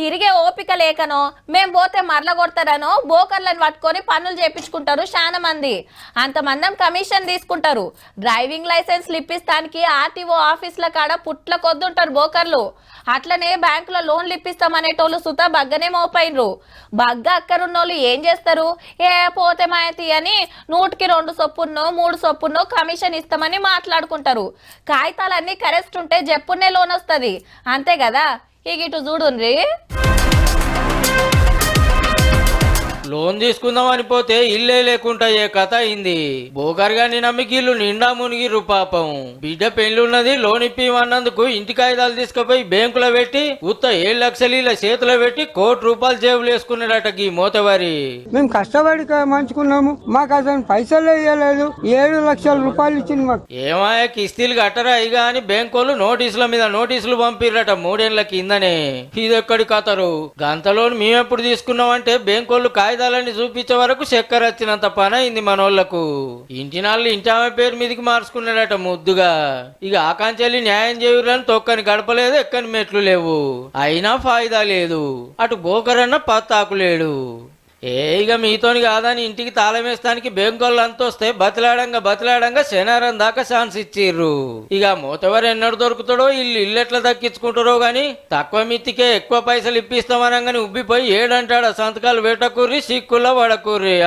తిరిగే ఓపిక లేకనో మేం పోతే మరల కొడతారనో బోకర్లను పట్టుకొని పనులు చేపించుకుంటారు చాలా మంది. అంతమందం కమిషన్ తీసుకుంటారు. డ్రైవింగ్ లైసెన్స్ ఇప్పిస్తానికి ఆర్టీఓ ఆఫీసుల కాడ పుట్ల కొద్దుంటారు బోకర్లు. అట్లనే బ్యాంకులో లోన్లు ఇప్పిస్తామనేటోళ్ళు సుత బగ్గనే మోపైనరు. బగ్గ అక్కరున్నోళ్ళు ఏం చేస్తారు, ఏ పోతే మాయతి అని 100కి 2 చొప్పున్నో 3 చొప్పున్నో కమిషన్ ఇస్తామని మాట్లాడుకుంటారు. కాగితాలన్నీ కరెక్ట్ ఉంటే జప్పునే లోన్ వస్తుంది, అంతే కదా. ఇక ఇటు చూడుండ్రి, లోన్ తీసుకుందామని పోతే ఇల్లే లేకుండా ఏ కథ అయింది. బోకర్గాని నమ్మికి ఇల్లు నిండా మునిగిర్రు పాపం. బిడ్డ పెళ్లిన్నది, లోన్ ఇప్పిమన్నందుకు ఇంటి కాగితాలు తీసుకుపోయి బ్యాంకులో పెట్టి ఉత్త 7 లక్షలు ఇలా చేతిలో పెట్టి ₹1 కోటి జేబులు వేసుకున్నాడట ఈ మోతవారి. మేము కష్టపడి మంచుకున్నాము, మాకు అసలు పైసలు ఇవ్వలేదు. 7 లక్షల రూపాయలు ఇచ్చింది మాకు. ఏమాయ కిస్తీలు కట్టరా ఇక అని బ్యాంకు వాళ్ళు నోటీసుల మీద నోటీసులు పంపిర్రట 3 ఏళ్ల కిందనే. ఇదెక్కడి కథరు. గంతలోని మేమెప్పుడు తీసుకున్నామంటే బ్యాంకు వాళ్ళు కాగితాలన్నీ చూపించే వరకు చక్కెర వచ్చినంత పని అయింది మనోళ్లకు. ఇంటి నాళ్ళు ఇంటి ఆమె పేరు మీదకి మార్చుకున్నాడట ముద్దుగా. ఇక ఆకాంక్షలు న్యాయం చేయురని తొక్కని గడపలేదు, ఎక్కని మెట్లు లేవు, అయినా ఫాయిదా లేదు. అటు బోకరన్న పత్తాకు లేడు. ఇక మీతోని కాదని ఇంటికి తాళం వేస్తానికి బ్యాంకోళ్ళు అంతా వస్తే బతిలాడంగా శనారం దాకా ఛాన్స్ ఇచ్చిర్రు. ఇక మూతవరు ఎన్నడు దొరుకుతాడో, ఇల్లు ఎట్లా దక్కించుకుంటారో గాని తక్కువ మిత్తికే ఎక్కువ పైసలు ఇప్పిస్తామనగానే ఉబ్బిపోయి ఏడంటాడు సంతకాలు పెట్టకూర్రి సిక్కుల్లో పడకూర్రి.